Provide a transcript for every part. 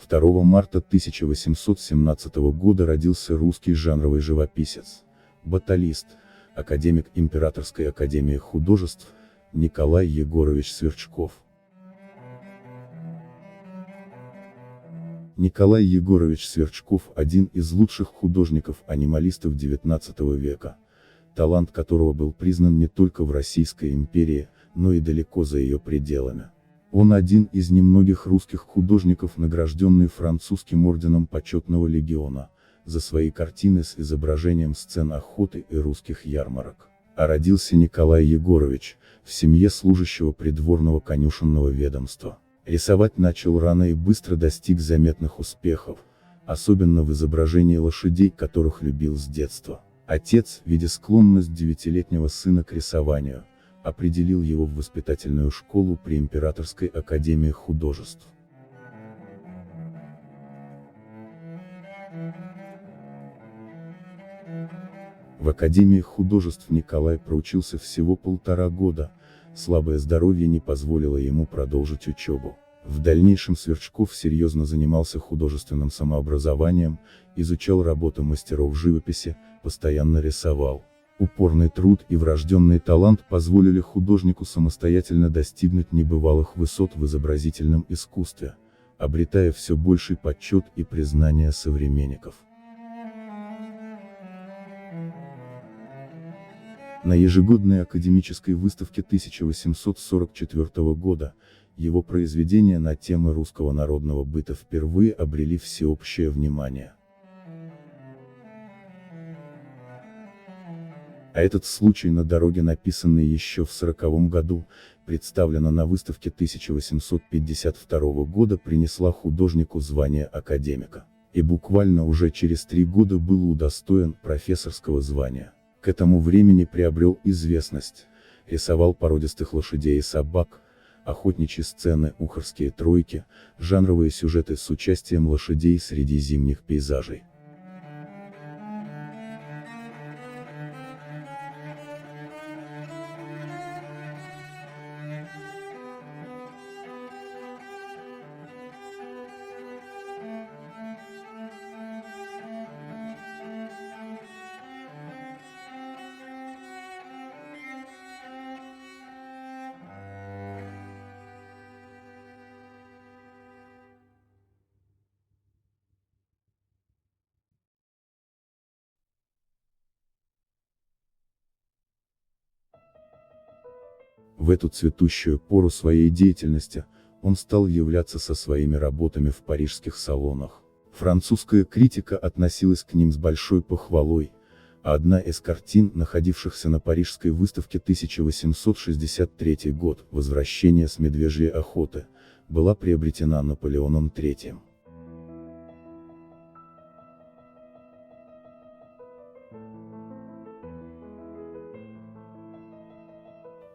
2 марта 1817 года родился русский жанровый живописец, баталист, академик Императорской академии художеств, Николай Егорович Сверчков. Николай Егорович Сверчков – один из лучших художников-анималистов XIX века, талант которого был признан не только в Российской империи, но и далеко за ее пределами. Он один из немногих русских художников, награжденный французским орденом Почетного легиона, за свои картины с изображением сцен охоты и русских ярмарок. А родился Николай Егорович в семье служащего придворного конюшенного ведомства. Рисовать начал рано и быстро достиг заметных успехов, особенно в изображении лошадей, которых любил с детства. Отец, видя склонность 9-летнего сына к рисованию, определил его в воспитательную школу при Императорской академии художеств. В Академии художеств Николай проучился всего 1,5 года, слабое здоровье не позволило ему продолжить учебу. В дальнейшем Сверчков серьезно занимался художественным самообразованием, изучал работы мастеров живописи, постоянно рисовал. Упорный труд и врожденный талант позволили художнику самостоятельно достигнуть небывалых высот в изобразительном искусстве, обретая все больший почет и признание современников. На ежегодной академической выставке 1844 года, его произведения на темы русского народного быта впервые обрели всеобщее внимание. А этот случай на дороге, написанный еще в 1940 году, представлена на выставке 1852 года, принесла художнику звание академика. И буквально уже через 3 года был удостоен профессорского звания. К этому времени приобрел известность, рисовал породистых лошадей и собак, охотничьи сцены, ухарские тройки, жанровые сюжеты с участием лошадей среди зимних пейзажей. В эту цветущую пору своей деятельности, он стал являться со своими работами в парижских салонах. Французская критика относилась к ним с большой похвалой, а одна из картин, находившихся на Парижской выставке 1863 год, «Возвращение с медвежьей охоты», была приобретена Наполеоном III.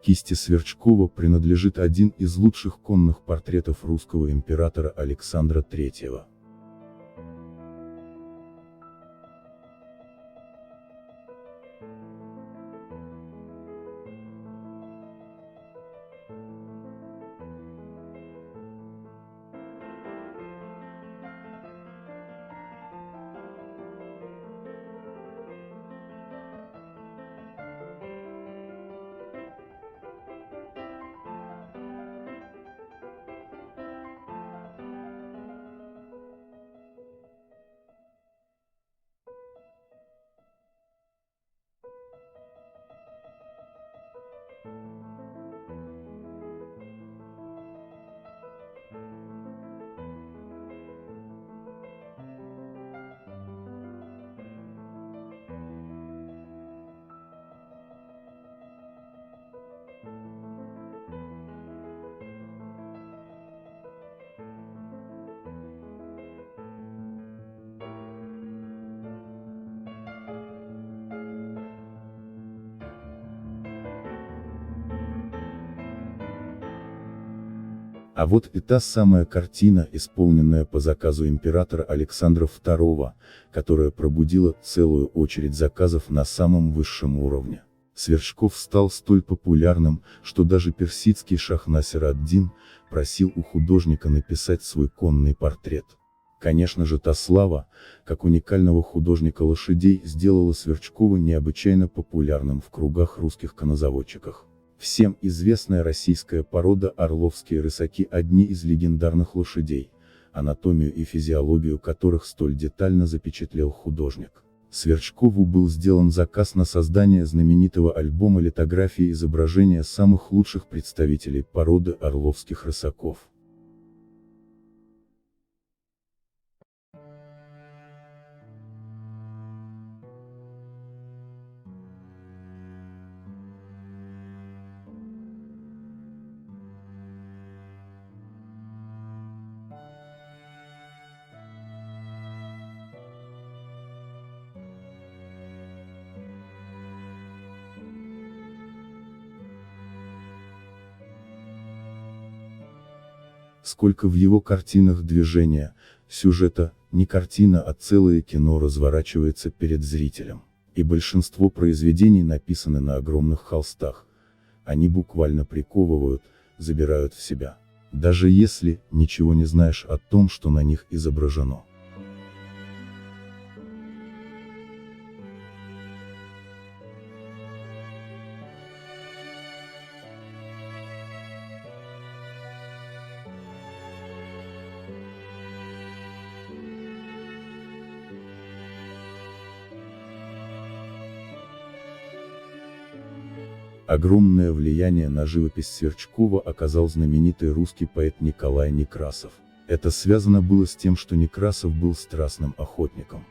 Кисти Сверчкова принадлежит один из лучших конных портретов русского императора Александра III. А вот и та самая картина, исполненная по заказу императора Александра II, которая пробудила целую очередь заказов на самом высшем уровне. Сверчков стал столь популярным, что даже персидский шах Насер ад-Дин просил у художника написать свой конный портрет. Конечно же, та слава, как уникального художника лошадей, сделала Сверчкова необычайно популярным в кругах русских коннозаводчиков. Всем известная российская порода орловские рысаки – одни из легендарных лошадей, анатомию и физиологию которых столь детально запечатлел художник. Сверчкову был сделан заказ на создание знаменитого альбома литографии изображения самых лучших представителей породы орловских рысаков. Сколько в его картинах движения, сюжета, не картина, а целое кино разворачивается перед зрителем. И большинство произведений написаны на огромных холстах. Они буквально приковывают, забирают в себя. Даже если ничего не знаешь о том, что на них изображено. Огромное влияние на живопись Сверчкова оказал знаменитый русский поэт Николай Некрасов. Это связано было с тем, что Некрасов был страстным охотником.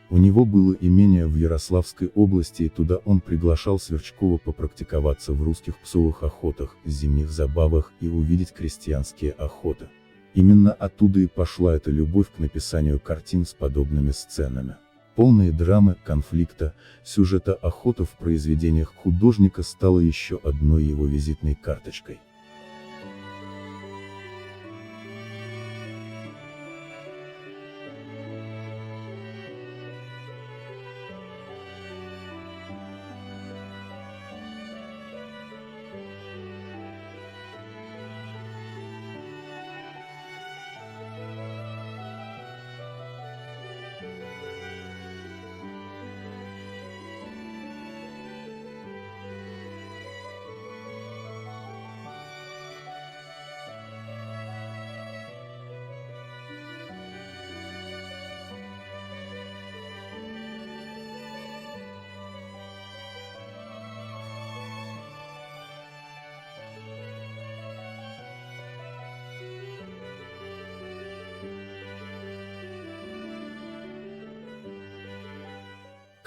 У него было имение в Ярославской области, и туда он приглашал Сверчкова попрактиковаться в русских псовых охотах, зимних забавах и увидеть крестьянские охоты. Именно оттуда и пошла эта любовь к написанию картин с подобными сценами. Полные драмы, конфликта, сюжета охота в произведениях художника стала еще одной его визитной карточкой.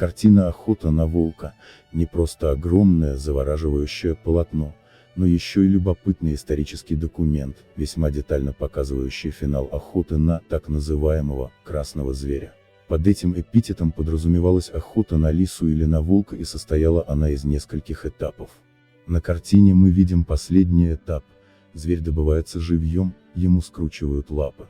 Картина «Охота на волка» — не просто огромное завораживающее полотно, но еще и любопытный исторический документ, весьма детально показывающий финал охоты на так называемого «красного зверя». Под этим эпитетом подразумевалась охота на лису или на волка, и состояла она из нескольких этапов. На картине мы видим последний этап: зверь добывается живьем, ему скручивают лапы.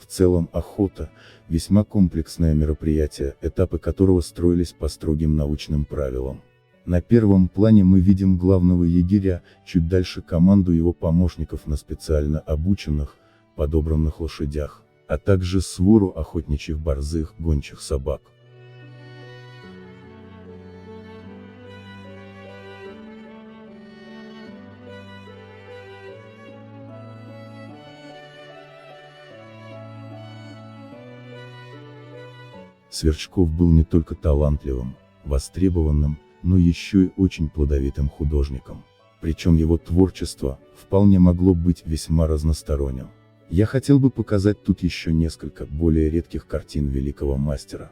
В целом охота – весьма комплексное мероприятие, этапы которого строились по строгим научным правилам. На первом плане мы видим главного егеря, чуть дальше команду его помощников на специально обученных, подобранных лошадях, а также свору охотничьих борзых, гончих собак. Сверчков был не только талантливым, востребованным, но еще и очень плодовитым художником. Причем его творчество вполне могло быть весьма разносторонним. Я хотел бы показать тут еще несколько более редких картин великого мастера.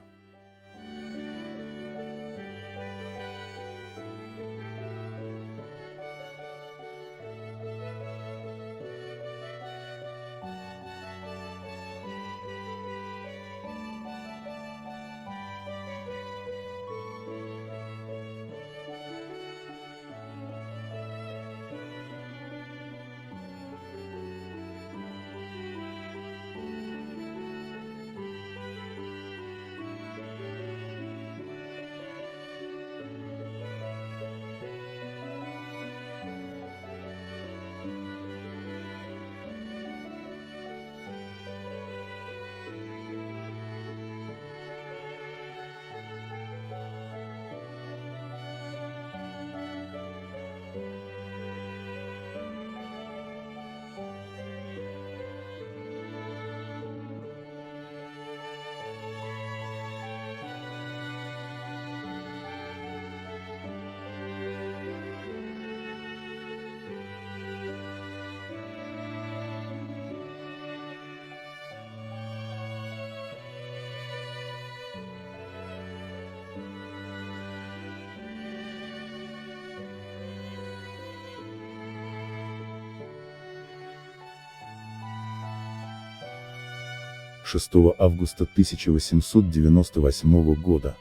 6 августа 1898 года,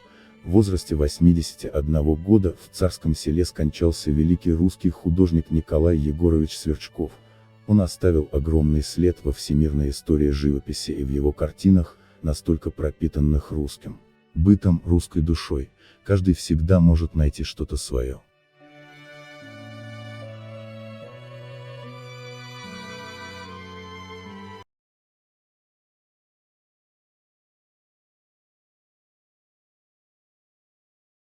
в возрасте 81 года, в Царском Селе скончался великий русский художник Николай Егорович Сверчков. Он оставил огромный след во всемирной истории живописи и в его картинах, настолько пропитанных русским бытом, русской душой, каждый всегда может найти что-то свое.